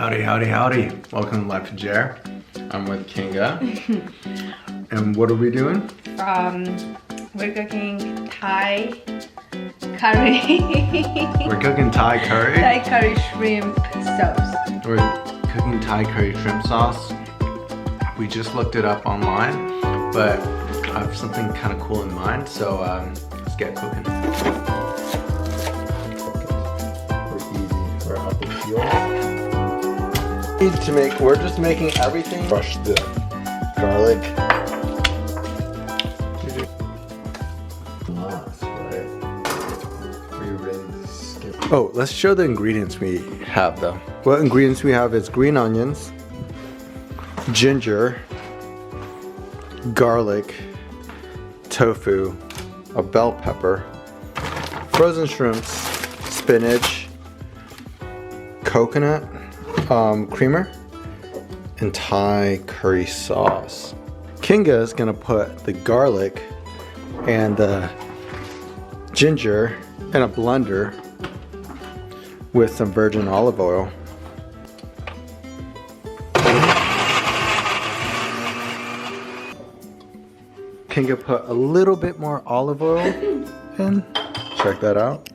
Howdy, howdy, howdy. Welcome to Life of Jer. I'm with Kinga. And what are we doing? We're cooking Thai curry. We're cooking Thai curry. Thai curry shrimp sauce. We're cooking Thai curry shrimp sauce. We just looked it up online, but I have something kind of cool in mind, so let's get cooking. We're up and fuel. We're just making everything. Brush the garlic. Oh, let's show the ingredients we have though. What ingredients we have is green onions, ginger, garlic, tofu, a bell pepper, frozen shrimps, spinach, coconut, creamer, and Thai curry sauce. Kinga is gonna put the garlic and the ginger in a blender with some virgin olive oil. Kinga put a little bit more olive oil in. Check that out.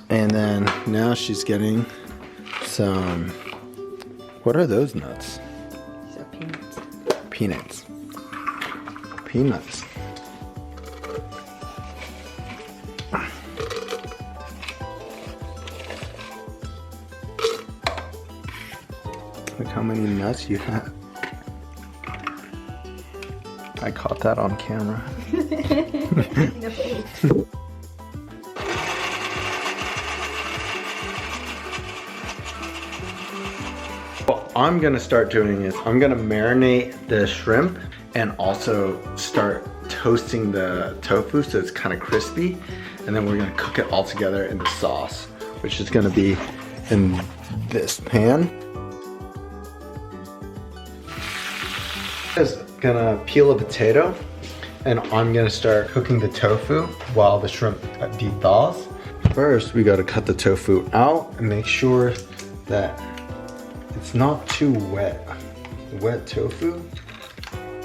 And then now she's getting some, what are those nuts? So peanuts. Peanuts. Peanuts. Look how many nuts you have. I caught that on camera. What I'm gonna start doing is I'm gonna marinate the shrimp and also start toasting the tofu so it's kind of crispy, and then we're gonna cook it all together in the sauce, which is gonna be in this pan. Is gonna peel a potato, and I'm gonna start cooking the tofu while the shrimp de-thaws. First, we gotta cut the tofu out and make sure that it's not too wet. Wet tofu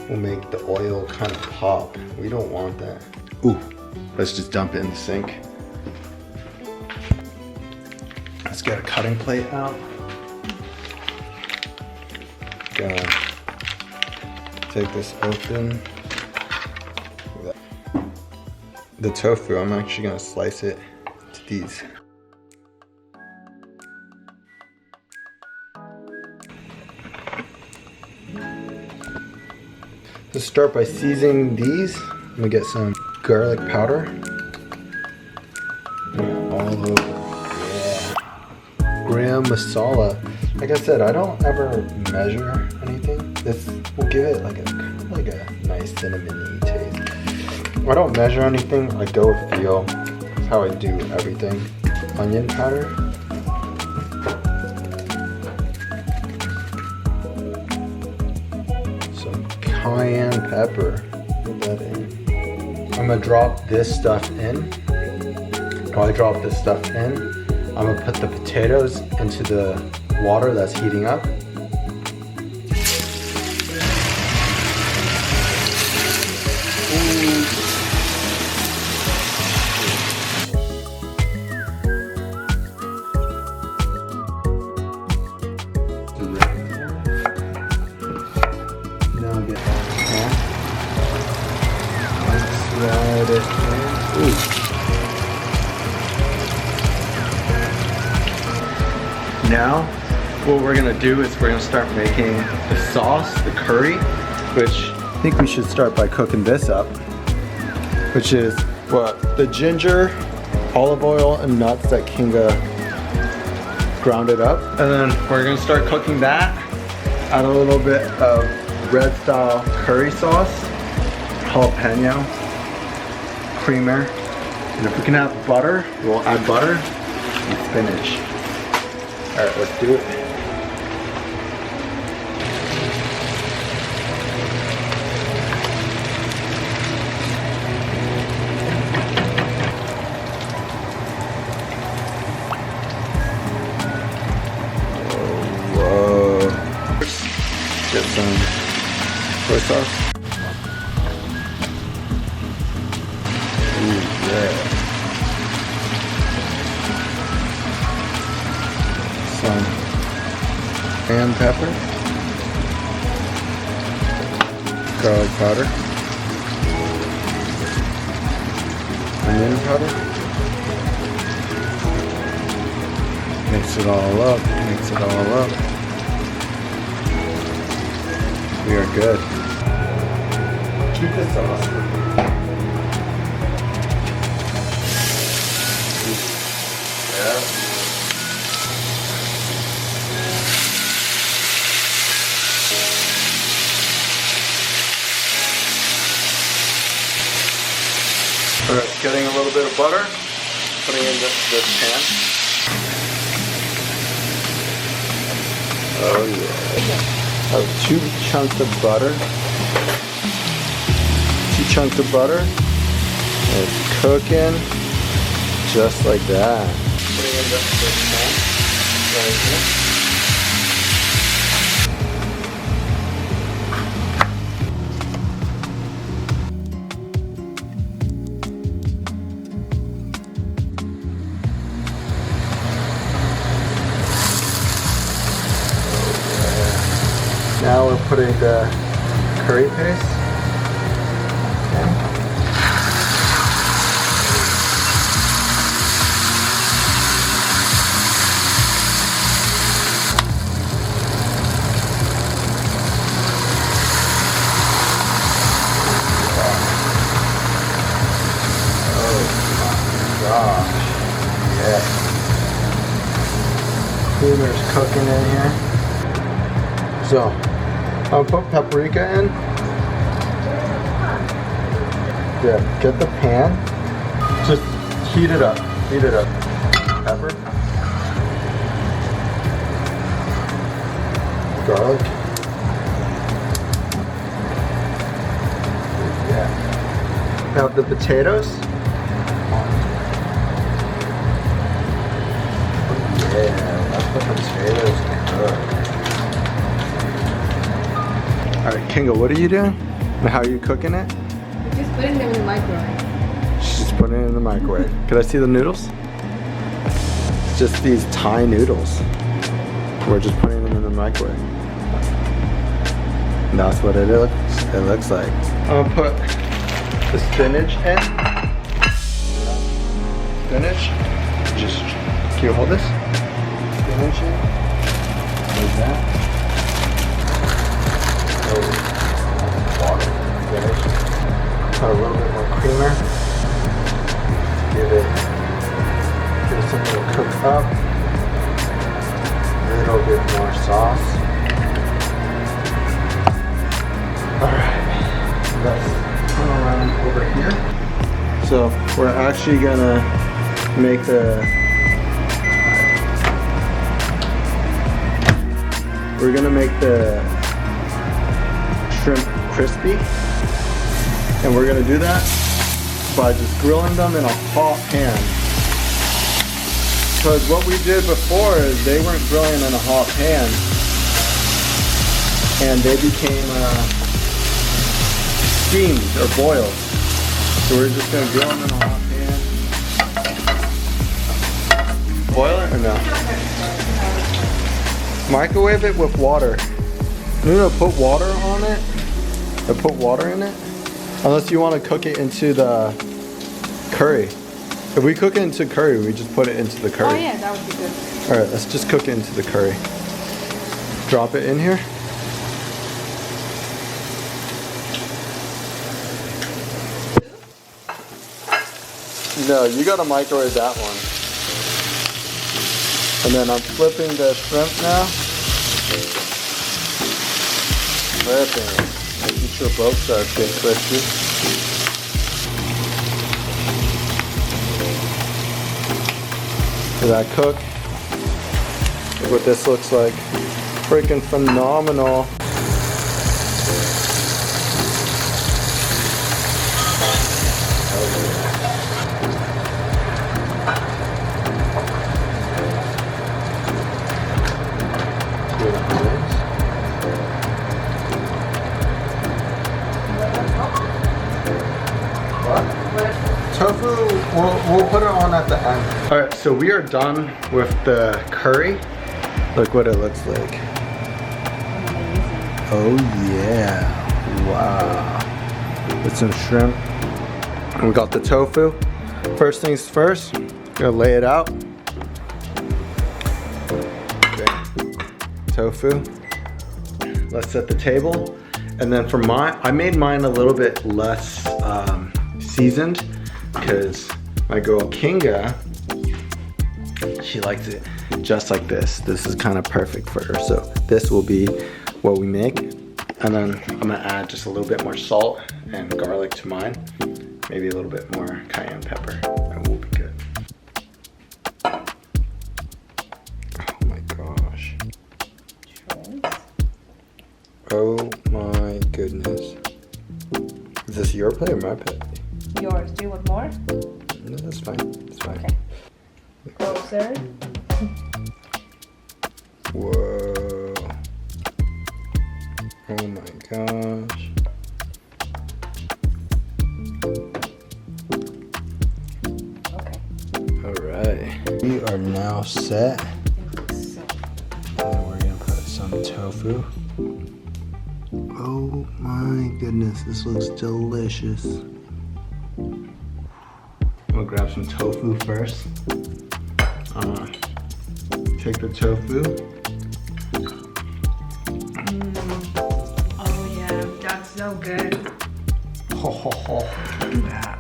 will make the oil kind of pop. We don't want that. Ooh, let's just dump it in the sink. Let's get a cutting plate out. Gonna take this open. The tofu, I'm actually gonna slice it to these. Let's start by seasoning these. I'm gonna get some garlic powder. All over. Yeah. Gram masala. Like I said, I don't ever measure anything. This will give it like a nice cinnamony taste. I don't measure anything. I go with feel. That's how I do everything. Onion powder. Some cayenne pepper. Put that in. I'm gonna drop this stuff in. While I drop this stuff in, I'm gonna put the potatoes into the water that's heating up. Now get that pan. Slide it in. Ooh. Now, what we're gonna do is we're gonna start making the sauce, the curry, which I think we should start by cooking this up, which is what? The ginger, olive oil, and nuts that Kinga grounded up. And then we're gonna start cooking that. Add a little bit of red style curry sauce, jalapeno, creamer, and if we can have butter, we'll add butter and spinach. All right, let's do it. some soy sauce. Ooh, yeah. Some cayenne pepper. Garlic powder. Onion powder. Mix it all up, mix it all up. We are good. Keep the sauce. Yeah. Alright, getting a little bit of butter, putting in this pan. Oh yeah. Oh, 2 chunks of butter. 2 chunks of butter. And it's cooking just like that. Putting in this pan right here. Now we're putting the curry paste. Okay. Oh my gosh. Yeah. Creamer's cooking in here. So, I'll put paprika in. Yeah, get the pan. Just heat it up. Heat it up. Pepper. Garlic. Yeah. Now the potatoes. Yeah, let the potatoes cook. Alright, Kinga, what are you doing? And how are you cooking it? We're just putting them in the microwave. She's just putting it in the microwave. Could I see the noodles? It's just these Thai noodles. We're just putting them in the microwave. And that's what it looks like. I'm gonna put the spinach in. Spinach. Just, can you hold this? Spinach in. Like that. Water, spinach. Put a little bit more creamer. Give it something to cook up. A little bit more sauce. Alright, let's turn around over here. So we're actually gonna make the shrimp crispy, and we're gonna do that by just grilling them in a hot pan. Because what we did before is they weren't grilling in a hot pan, and they became steamed or boiled. So we're just gonna grill them in a hot pan. Boil it or no? Microwave it with water. No, put water on it. Or put water in it. Unless you want to cook it into the curry. If we cook it into curry, we just put it into the curry. Oh yeah, that would be good. Alright, let's just cook it into the curry. Drop it in here. No, you gotta microwave that one. And then I'm flipping the shrimp now. Flipping. Making sure both sides get crispy. Did that cook? Look what this looks like. Freaking phenomenal. we'll put it on at the end. All right, so we are done with the curry. Look what it looks like. Oh yeah, wow. With some shrimp. And we got the tofu. First things first, gonna lay it out. Okay. Tofu. Let's set the table. And then for mine, I made mine a little bit less seasoned because my girl Kinga, she likes it just like this. This is kind of perfect for her. So this will be what we make. And then I'm gonna add just a little bit more salt and garlic to mine. Maybe a little bit more cayenne pepper. That will be good. Oh my gosh. Oh my goodness. Is this your plate or my plate? Yours. Do you want more? No, that's fine. It's fine. Okay. Closer. Whoa. Oh my gosh. Okay. Alright. We are now set. So, And we're gonna put some tofu. Oh my goodness, this looks delicious. I'm gonna grab some tofu first. Take the tofu. oh yeah, that's so good. Ho ho ho, look at that.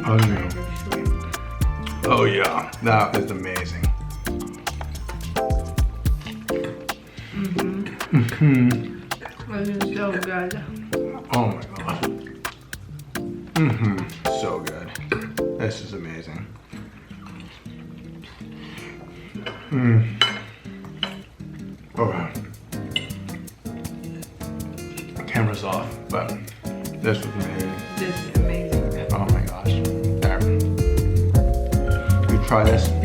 Onion. Oh yeah, that is amazing. This is so good. Oh my gosh. So good. This is amazing. Okay. Camera's off, but this was amazing. This is amazing. Oh my gosh. There. You try this.